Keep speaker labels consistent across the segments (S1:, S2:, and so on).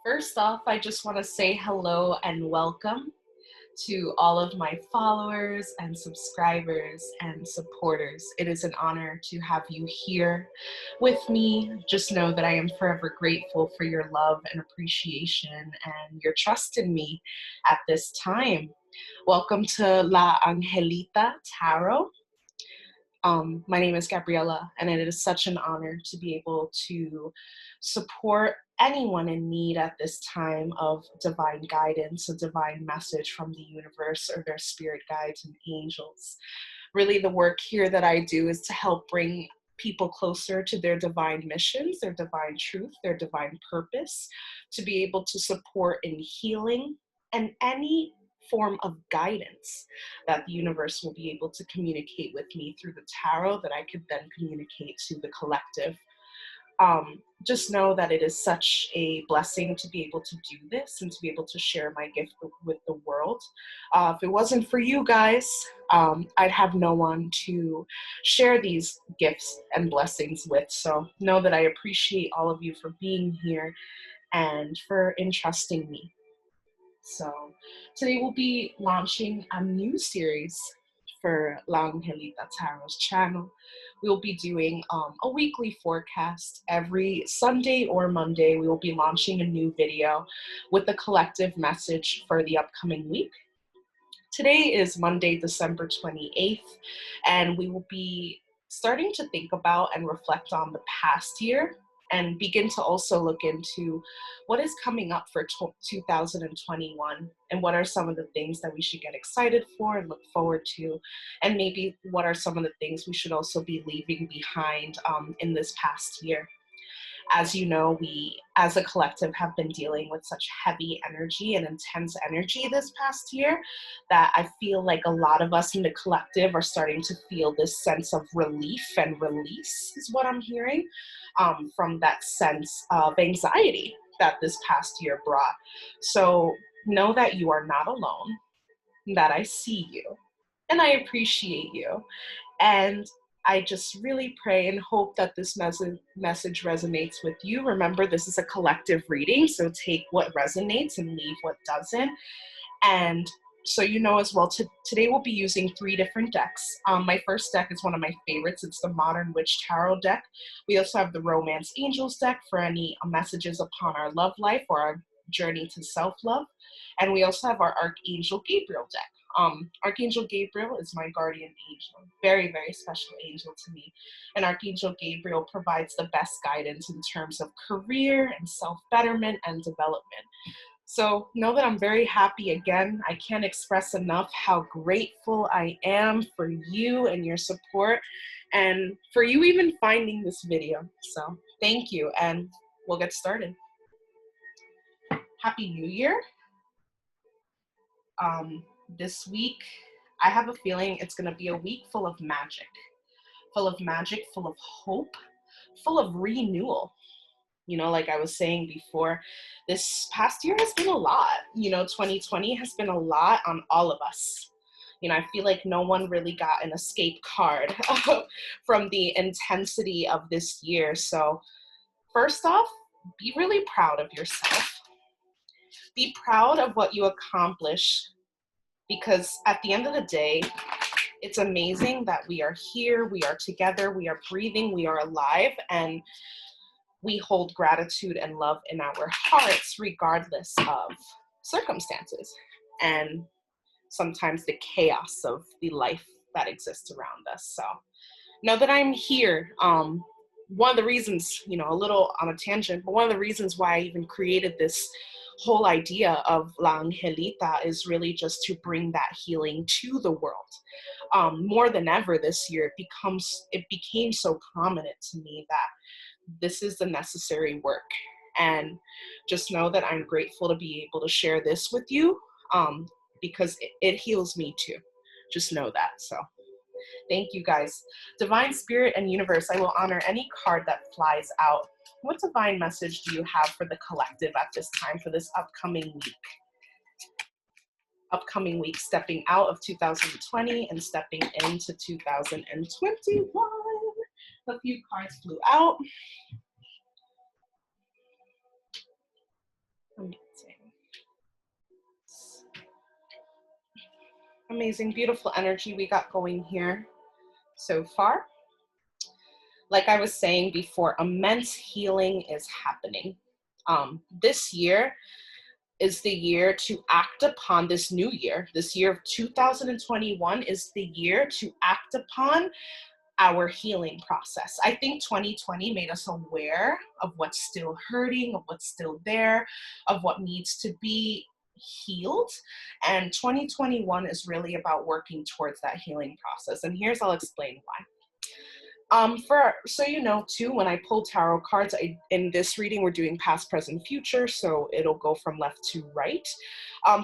S1: First off, I just want to say hello and welcome to all of my followers and subscribers and supporters. It is an honor to have you here with me. Just know that I am forever grateful for your love and appreciation and your trust in me at this time. Welcome to La Angelita Tarot. My name is Gabriella, and it is such an honor to be able to support anyone in need at this time of divine guidance, a divine message from the universe or their spirit guides and angels. Really, the work here that I do is to help bring people closer to their divine missions, their divine truth, their divine purpose, to be able to support in healing and any form of guidance that the universe will be able to communicate with me through the tarot that I could then communicate to the collective. Just know that it is such a blessing to be able to do this and to be able to share my gift with the world. If it wasn't for you guys, I'd have no one to share these gifts and blessings with. So know that I appreciate all of you for being here and for entrusting me. So today we'll be launching a new series for La Angelita Tarot's channel. We'll be doing a weekly forecast every Sunday or Monday. We will be launching a new video with the collective message for the upcoming week. Today is Monday, December 28th, and we will be starting to think about and reflect on the past year and begin to also look into what is coming up for 2021 and what are some of the things that we should get excited for and look forward to, and maybe what are some of the things we should also be leaving behind in this past year. As you know, we as a collective have been dealing with such heavy energy and intense energy this past year that I feel like a lot of us in the collective are starting to feel this sense of relief and release is what I'm hearing from that sense of anxiety that this past year brought. So know that you are not alone, that I see you and I appreciate you. And I just really pray and hope that this message resonates with you. Remember, this is a collective reading, so take what resonates and leave what doesn't. And so you know as well, today we'll be using 3 different decks. My first deck is one of my favorites. It's the Modern Witch Tarot deck. We also have the Romance Angels deck for any messages upon our love life or our journey to self-love. And we also have our Archangel Gabriel deck. Archangel Gabriel is my guardian angel, very, very special angel to me. And Archangel Gabriel provides the best guidance in terms of career and self-betterment and development. So know that I'm very happy again. I can't express enough how grateful I am for you and your support and for you even finding this video. So thank you, and we'll get started. Happy New Year. This week, I have a feeling it's going to be a week full of magic, full of hope, full of renewal. You know, like I was saying before, this past year has been a lot. 2020 has been a lot on all of us. I feel like no one really got an escape card from the intensity of this year. So first off, be really proud of yourself. Be proud of what you accomplished, because at the end of the day, it's amazing that we are here, we are together, we are breathing, we are alive, and we hold gratitude and love in our hearts regardless of circumstances and sometimes the chaos of the life that exists around us. So know that I'm here. One of the reasons, a little on a tangent, but one of the reasons why I even created this whole idea of La Angelita is really just to bring that healing to the world. More than ever this year, it became so prominent to me that this is the necessary work. And just know that I'm grateful to be able to share this with you because it heals me too. Just know that. So thank you guys. Divine Spirit and Universe, I will honor any card that flies out. What divine message do you have for the collective at this time, for this upcoming week? Upcoming week, stepping out of 2020 and stepping into 2021. A few cards flew out. Amazing. Amazing, beautiful energy we got going here so far. Like I was saying before, immense healing is happening. This year is the year to act upon this new year. This year of 2021 is the year to act upon our healing process. I think 2020 made us aware of what's still hurting, of what's still there, of what needs to be healed. And 2021 is really about working towards that healing process. And I'll explain why. So you know too, when I pull tarot cards, in this reading we're doing past, present, future, so it'll go from left to right.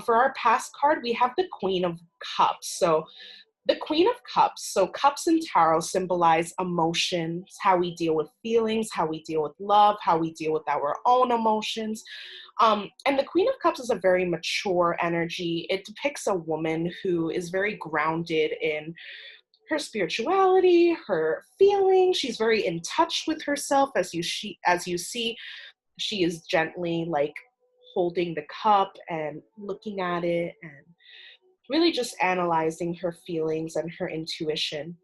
S1: For our past card, we have the Queen of Cups. So the Queen of Cups, so cups in tarot symbolize emotions, how we deal with feelings, how we deal with love, how we deal with our own emotions. And the Queen of Cups is a very mature energy. It depicts a woman who is very grounded in her spirituality, her feelings. She's very in touch with herself. As you see, she is gently like holding the cup and looking at it and really just analyzing her feelings and her intuition.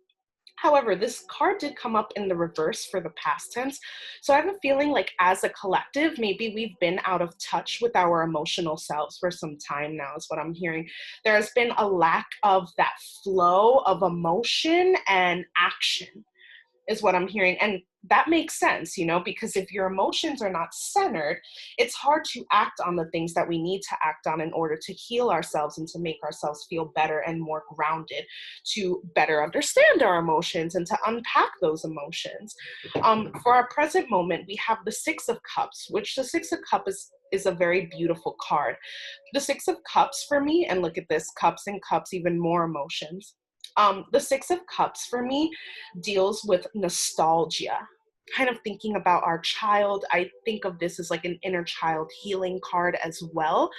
S1: However, this card did come up in the reverse for the past tense. So I have a feeling like as a collective, maybe we've been out of touch with our emotional selves for some time now, is what I'm hearing. There has been a lack of that flow of emotion and action, is what I'm hearing. And that makes sense, because if your emotions are not centered, it's hard to act on the things that we need to act on in order to heal ourselves and to make ourselves feel better and more grounded, to better understand our emotions and to unpack those emotions. For our present moment, we have the Six of Cups, which the Six of Cups is a very beautiful card. The Six of Cups for me, and look at this, cups and cups, even more emotions. The Six of Cups for me deals with nostalgia, kind of thinking about our child. I think of this as like an inner child healing card as well.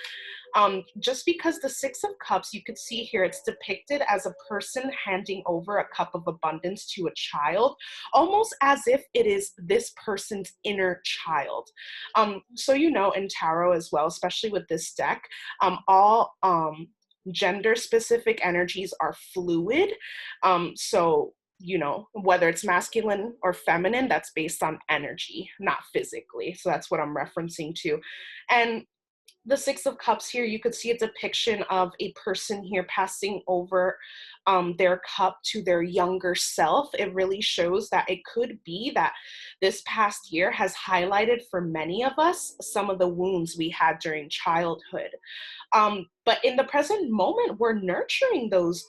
S1: Just because the Six of Cups, you could see here, it's depicted as a person handing over a cup of abundance to a child, almost as if it is this person's inner child. So, in tarot as well, especially with this deck, all gender specific energies are fluid. So, whether it's masculine or feminine, that's based on energy, not physically. So that's what I'm referencing to. And the Six of Cups here, you could see a depiction of a person here passing over their cup to their younger self. It really shows that it could be that this past year has highlighted for many of us some of the wounds we had during childhood. But in the present moment, we're nurturing those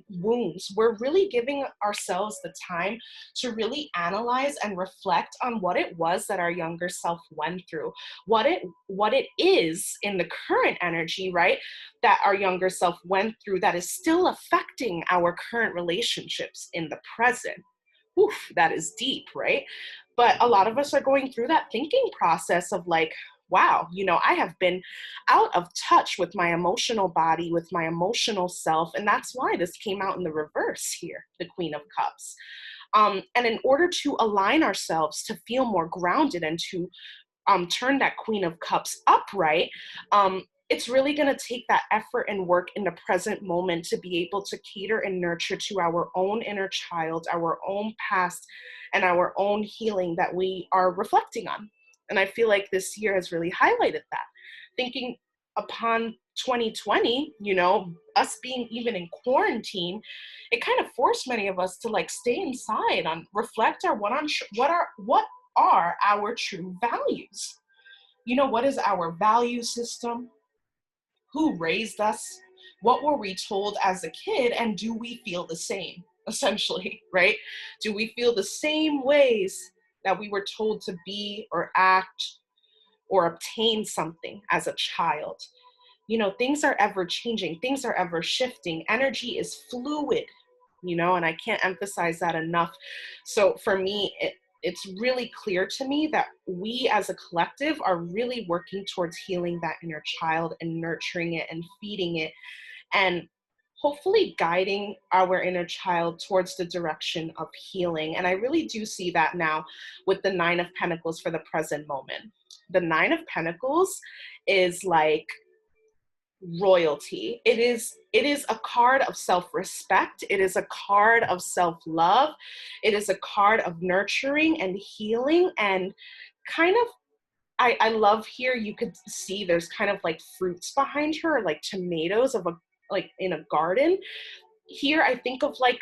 S1: wounds. We're really giving ourselves the time to really analyze and reflect on what it was that our younger self went through, what it is in the current energy, right, that our younger self went through that is still affecting our current relationships in the present. Oof, that is deep, right? But a lot of us are going through that thinking process of like, wow, I have been out of touch with my emotional body, with my emotional self. And that's why this came out in the reverse here, the Queen of Cups. And in order to align ourselves to feel more grounded and to turn that Queen of Cups upright, it's really going to take that effort and work in the present moment to be able to cater and nurture to our own inner child, our own past, and our own healing that we are reflecting on. And I feel like this year has really highlighted that. Thinking upon 2020, us being even in quarantine, it kind of forced many of us to like stay inside and reflect on what are our true values. What is our value system? Who raised us? What were we told as a kid? And do we feel the same, essentially, right? Do we feel the same ways that we were told to be or act or obtain something as a child? Things are ever changing. Things are ever shifting. Energy is fluid, and I can't emphasize that enough. So for me, it's really clear to me that we as a collective are really working towards healing that inner child and nurturing it and feeding it and hopefully guiding our inner child towards the direction of healing. And I really do see that now with the Nine of Pentacles for the present moment. The Nine of Pentacles is like royalty. It is a card of self-respect. It is a card of self-love. It is a card of nurturing and healing, and kind of, I love here, you could see there's kind of like fruits behind her, like tomatoes of a, like in a garden. Here I think of like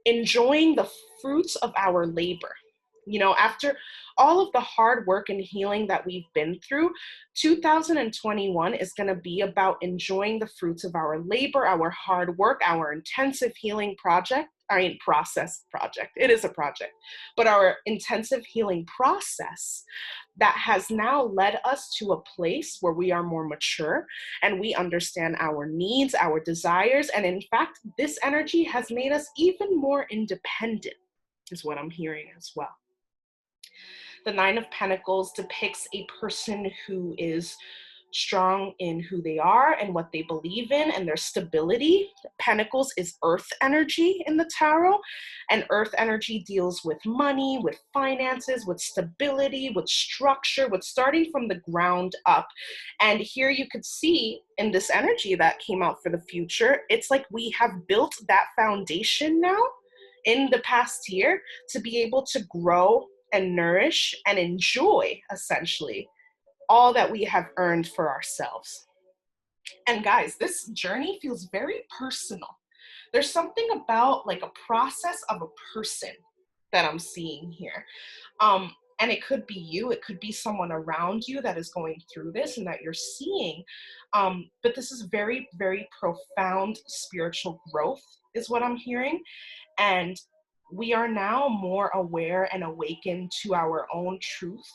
S1: enjoying the fruits of our labor. You know, after all of the hard work and healing that we've been through, 2021 is going to be about enjoying the fruits of our labor, our hard work, our intensive healing process project. It is a project, but our intensive healing process that has now led us to a place where we are more mature and we understand our needs, our desires. And in fact, this energy has made us even more independent, is what I'm hearing as well. The Nine of Pentacles depicts a person who is strong in who they are and what they believe in and their stability. Pentacles is earth energy in the tarot, and earth energy deals with money, with finances, with stability, with structure, with starting from the ground up. And here you could see in this energy that came out for the future, it's like we have built that foundation now in the past year to be able to grow and nourish and enjoy, essentially, all that we have earned for ourselves. And guys, this journey feels very personal. There's something about like a process of a person that I'm seeing here. And it could be you, it could be someone around you that is going through this and that you're seeing. But this is very, very profound spiritual growth, is what I'm hearing. And we are now more aware and awakened to our own truth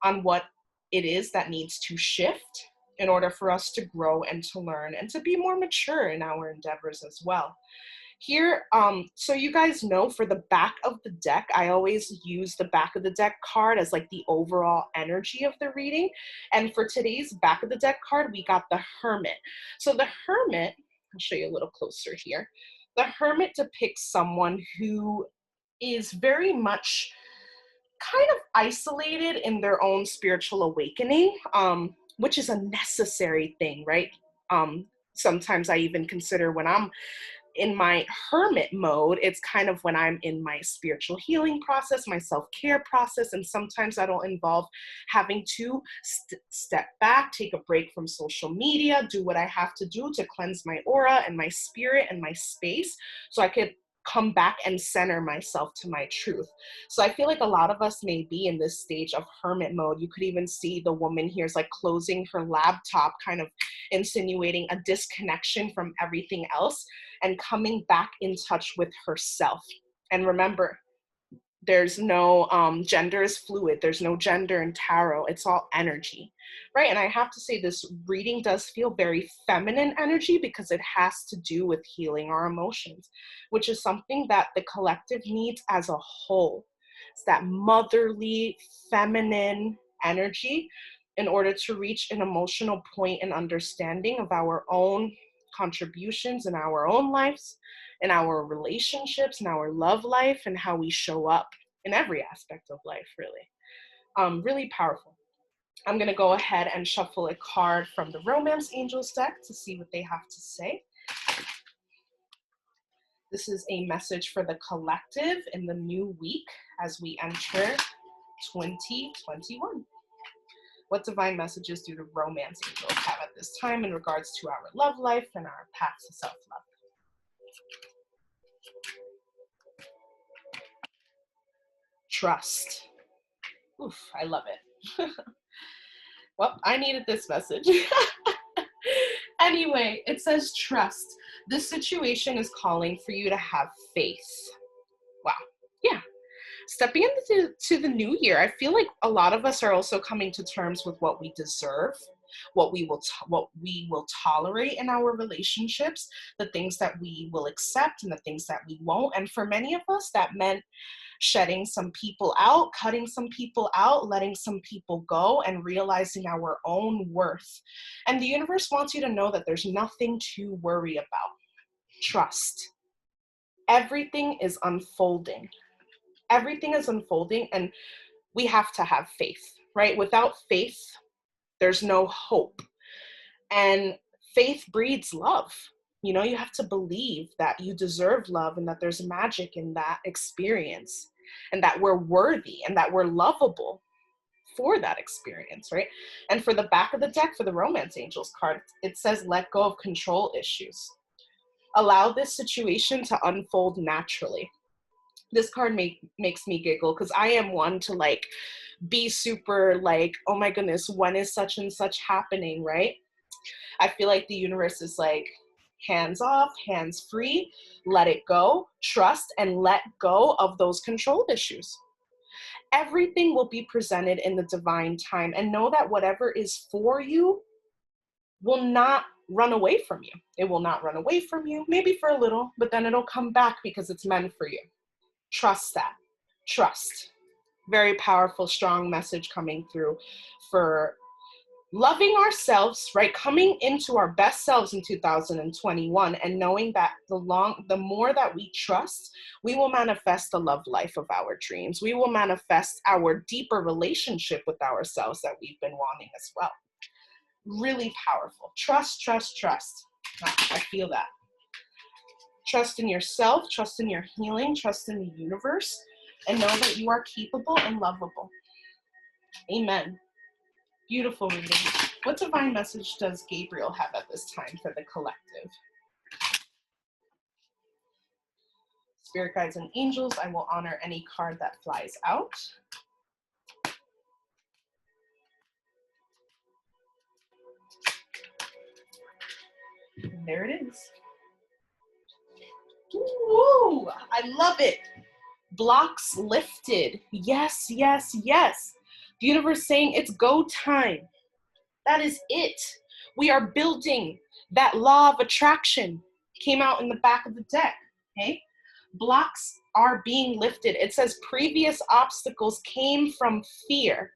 S1: on what it is that needs to shift in order for us to grow and to learn and to be more mature in our endeavors as well. Here, so you guys know, for the back of the deck, I always use the back of the deck card as like the overall energy of the reading. And for today's back of the deck card, we got the Hermit. So the Hermit, I'll show you a little closer here. The Hermit depicts someone who is very much kind of isolated in their own spiritual awakening, which is a necessary thing, right? Sometimes I even consider when I'm in my hermit mode, it's kind of when I'm in my spiritual healing process, my self-care process, and sometimes that'll involve having to step back, take a break from social media, do what I have to do to cleanse my aura and my spirit and my space so I could come back and center myself to my truth. So I feel like a lot of us may be in this stage of hermit mode. You could even see the woman here is like closing her laptop, kind of insinuating a disconnection from everything else and coming back in touch with herself. And remember, there's no gender is fluid. There's no gender in tarot. It's all energy, right? And I have to say this reading does feel very feminine energy because it has to do with healing our emotions, which is something that the collective needs as a whole. It's that motherly, feminine energy in order to reach an emotional point and understanding of our own contributions in our own lives, in our relationships, in our love life, and how we show up in every aspect of life, really. Really powerful. I'm going to go ahead and shuffle a card from the Romance Angels deck to see what they have to say. This is a message for the collective in the new week as we enter 2021. What divine messages do the Romance Angels have at this time in regards to our love life and our path to self-love? Trust. Oof, I love it. Well, I needed this message. Anyway, it says trust. This situation is calling for you to have faith. Wow. Yeah. Stepping into the new year, I feel like a lot of us are also coming to terms with what we deserve, what we will tolerate in our relationships, the things that we will accept and the things that we won't. And for many of us, that meant shedding some people out, cutting some people out, letting some people go, and realizing our own worth. And the universe wants you to know that there's nothing to worry about. Trust. Everything is unfolding. Everything is unfolding, and we have to have faith, right? Without faith, there's no hope. And faith breeds love. You know, you have to believe that you deserve love and that there's magic in that experience and that we're worthy and that we're lovable for that experience, right? And for the back of the deck, for the Romance Angels card, it says, let go of control issues. Allow this situation to unfold naturally. This card makes me giggle because I am one to like be super like, oh my goodness, when is such and such happening, right? I feel like the universe is like, hands off, hands free, let it go, trust, and let go of those control issues. Everything will be presented in the divine time, and know that whatever is for you will not run away from you. It will not run away from you, maybe for a little, but then it'll come back because it's meant for you. Trust that. Trust. Very powerful, strong message coming through for loving ourselves, right? Coming into our best selves in 2021 and knowing that the more that we trust, we will manifest the love life of our dreams. We will manifest our deeper relationship with ourselves that we've been wanting as well. Really powerful. Trust, trust, trust. I feel that. Trust in yourself, trust in your healing, trust in the universe, and know that you are capable and lovable. Amen. Beautiful reading. What divine message does Gabriel have at this time for the collective? Spirit guides and angels, I will honor any card that flies out. And there it is. Woo! I love it. Blocks lifted. Yes, yes, yes. The universe saying it's go time. That is it. We are building that law of attraction. Came out in the back of the deck. Okay? Blocks are being lifted. It says previous obstacles came from fear,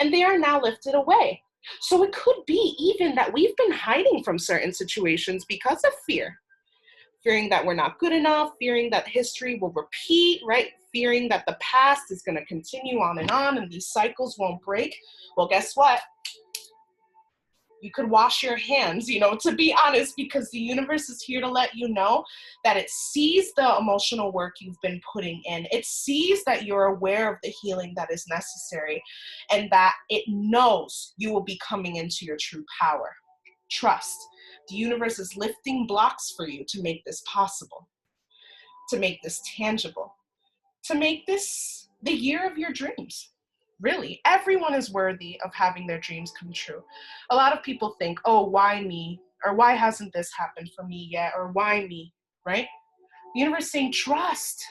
S1: and they are now lifted away. So it could be even that we've been hiding from certain situations because of fear. Fearing that we're not good enough, fearing that history will repeat, right? Fearing that the past is going to continue on and these cycles won't break. Well, guess what? You could wash your hands, you know, to be honest, because the universe is here to let you know that it sees the emotional work you've been putting in. It sees that you're aware of the healing that is necessary and that it knows you will be coming into your true power. Trust. The universe is lifting blocks for you to make this possible, to make this tangible, to make this the year of your dreams. Really, everyone is worthy of having their dreams come true. A lot of people think, oh, why me? Or why hasn't this happened for me yet? Or why me, right? The universe is saying trust.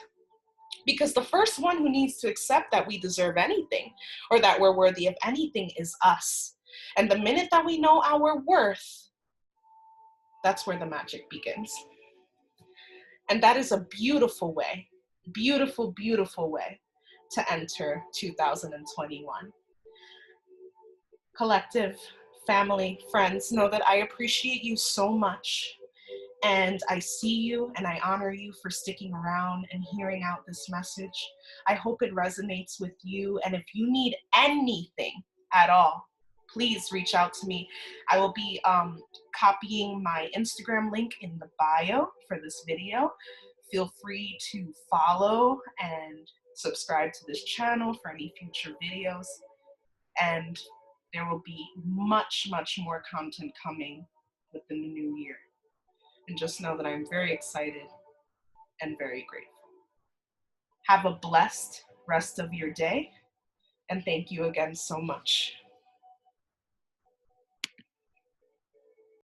S1: Because the first one who needs to accept that we deserve anything or that we're worthy of anything is us. And the minute that we know our worth, that's where the magic begins. And that is a beautiful way, beautiful, beautiful way to enter 2021. Collective, family, friends, know that I appreciate you so much. And I see you and I honor you for sticking around and hearing out this message. I hope it resonates with you. And if you need anything at all, please reach out to me. I will be copying my Instagram link in the bio for this video. Feel free to follow and subscribe to this channel for any future videos. And there will be much, much more content coming within the new year. And just know that I'm very excited and very grateful. Have a blessed rest of your day. And thank you again so much.